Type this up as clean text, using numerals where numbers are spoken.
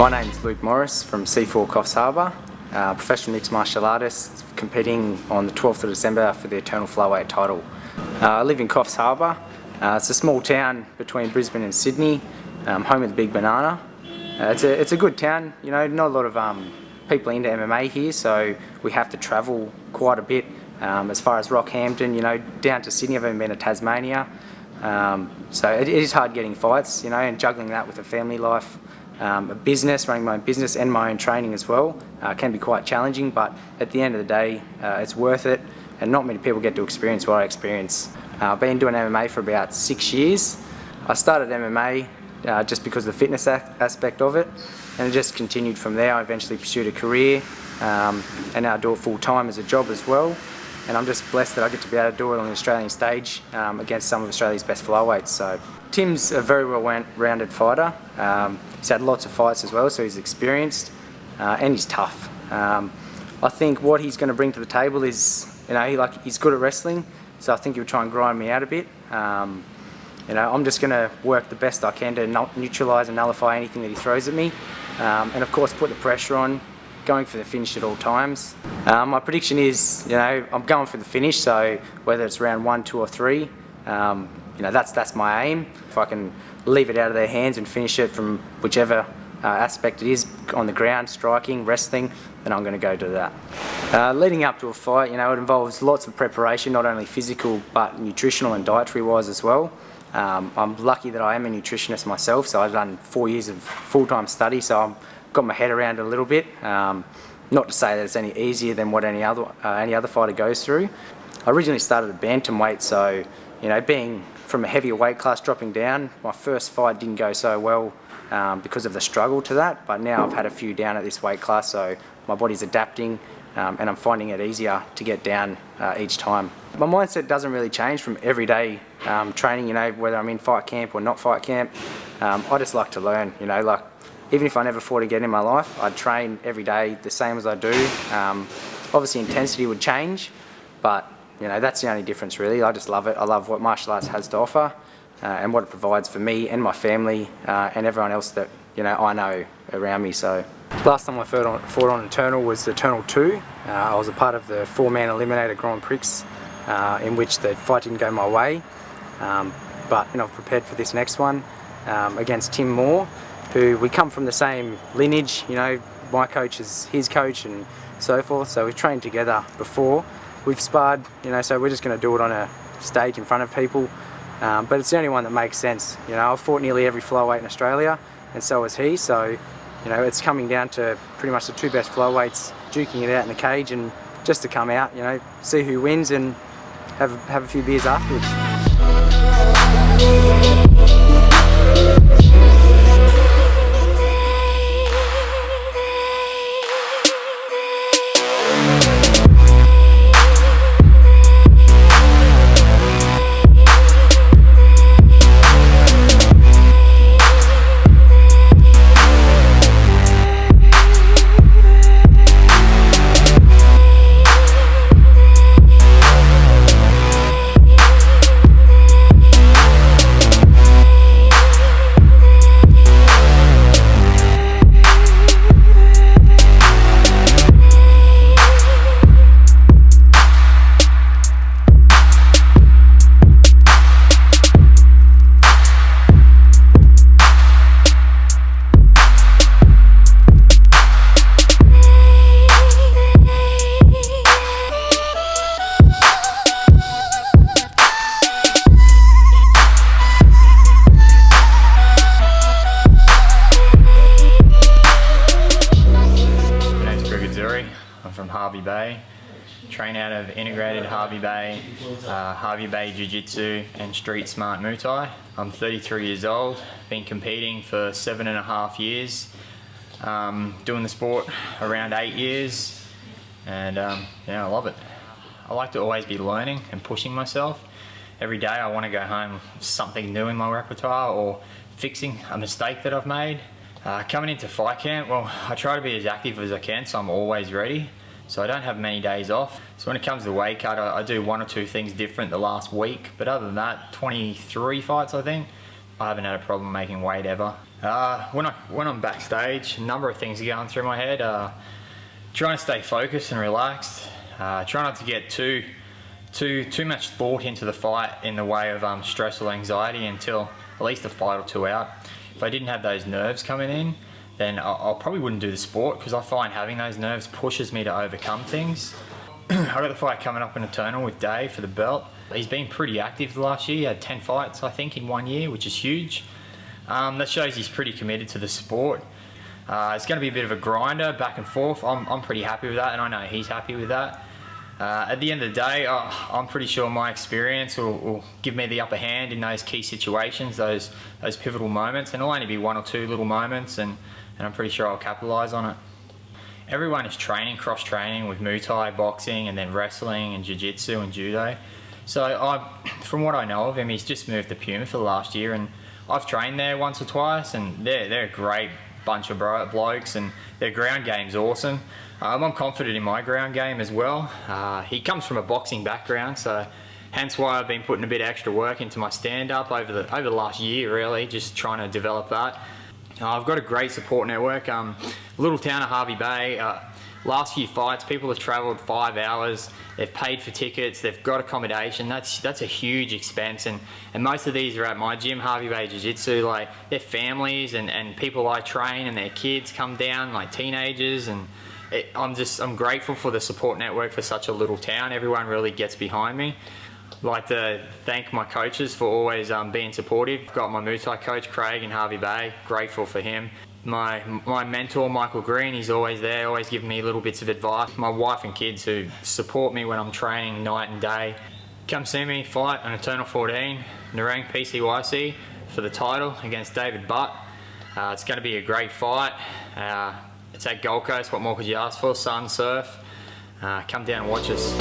My name's Luke Morris from C4 Coffs Harbour, professional mixed martial artist competing on the 12th of December for the Eternal Flyweight title. I live in Coffs Harbour. It's a small town between Brisbane and Sydney, home of the Big Banana. It's a good town, you know, not a lot of people into MMA here, so we have to travel quite a bit as far as Rockhampton, you know, down to Sydney. I've even been to Tasmania. So it is hard getting fights, you know, and juggling that with a family life. A business, running my own business and my own training as well, can be quite challenging, but at the end of the day, it's worth it, and not many people get to experience what I experience. I've been doing MMA for about 6 years. I started MMA just because of the fitness aspect of it, and it just continued from there. I eventually pursued a career, and now I do it full time as a job as well. And I'm just blessed that I get to be able to do it on the Australian stage against some of Australia's best flyweights. So Tim's a very well-rounded fighter. He's had lots of fights as well, so he's experienced and he's tough. I think what he's going to bring to the table is, you know, he's good at wrestling, so I think he'll try and grind me out a bit. You know, I'm just going to work the best I can to neutralise and nullify anything that he throws at me, and of course put the pressure on, going for the finish at all times. My prediction is, you know, I'm going for the finish, so whether it's round 1, 2 or 3, you know, that's my aim. If I can leave it out of their hands and finish it from whichever aspect it is, on the ground, striking, wrestling, then I'm going to go do that. Leading up to a fight, you know, it involves lots of preparation, not only physical but nutritional and dietary wise as well. I'm lucky that I am a nutritionist myself, so I've done 4 years of full-time study, so I've got my head around it a little bit. Not to say that it's any easier than what any other fighter goes through. I originally started at bantamweight, so, you know, being from a heavier weight class dropping down, my first fight didn't go so well because of the struggle to that, but now I've had a few down at this weight class, so my body's adapting and I'm finding it easier to get down each time. My mindset doesn't really change from everyday training, you know, whether I'm in fight camp or not fight camp. I just like to learn, you know, like even if I never fought again in my life, I'd train every day the same as I do. Obviously intensity would change, but you know, that's the only difference really. I just love it. I love what martial arts has to offer and what it provides for me and my family and everyone else that, you know, I know around me. So last time I fought on Eternal was Eternal 2. I was a part of the 4-man eliminator Grand Prix in which the fight didn't go my way. But you know, I've prepared for this next one against Tim Moore, who we come from the same lineage. You know, my coach is his coach and so forth. So we've trained together before. We've sparred, you know, so we're just going to do it on a stage in front of people. But it's the only one that makes sense. You know, I've fought nearly every flyweight in Australia, and so has he. So, you know, it's coming down to pretty much the 2 best flyweights duking it out in the cage, and just to come out, you know, see who wins and have a few beers afterwards. I'm from Harvey Bay, train out of integrated Harvey Bay Jiu-Jitsu and Street Smart Muay Thai. I'm 33 years old, been competing for 7.5 years, doing the sport around 8 years, and yeah, I love it. I like to always be learning and pushing myself. Every day I want to go home with something new in my repertoire or fixing a mistake that I've made. Coming into fight camp, well, I try to be as active as I can, so I'm always ready. So I don't have many days off. So when it comes to weight cut, I do 1 or 2 things different the last week. But other than that, 23 fights I think. I haven't had a problem making weight ever. When I'm backstage, a number of things are going through my head. Trying to stay focused and relaxed. Try not to get too much thought into the fight in the way of stress or anxiety until at least a fight or two out. If I didn't have those nerves coming in, then I probably wouldn't do the sport, because I find having those nerves pushes me to overcome things. I got the fight coming up in Eternal with Dave for the belt. He's been pretty active the last year. He had 10 fights, I think, in 1 year, which is huge. That shows he's pretty committed to the sport. It's going to be a bit of a grinder, back and forth. I'm pretty happy with that, and I know he's happy with that. At the end of the day, I'm pretty sure my experience will give me the upper hand in those key situations, those pivotal moments, and it'll only be one or two little moments, and I'm pretty sure I'll capitalise on it. Everyone is training, cross-training with Muay Thai, boxing, and then wrestling and Jiu-Jitsu and Judo. So from what I know of him, he's just moved to Puma for the last year, and I've trained there once or twice, and they're a great bunch of blokes, and their ground game's awesome. I'm confident in my ground game as well. He comes from a boxing background, so hence why I've been putting a bit of extra work into my stand-up over the last year, really, just trying to develop that. I've got a great support network. Little town of Hervey Bay. Last few fights, people have travelled 5 hours. They've paid for tickets. They've got accommodation. That's a huge expense, and most of these are at my gym, Hervey Bay Jiu-Jitsu. Like, their families and people I train and their kids come down, like teenagers, and I'm grateful for the support network for such a little town. Everyone really gets behind me. I'd like to thank my coaches for always being supportive. I've got my Muay Thai coach, Craig, in Hervey Bay. Grateful for him. My mentor, Michael Green, he's always there, always giving me little bits of advice. My wife and kids, who support me when I'm training night and day. Come see me fight on Eternal 14, Nerang PCYC for the title against David Butt. It's going to be a great fight. It's at Gold Coast. What more could you ask for? Sun, surf. Come down and watch us.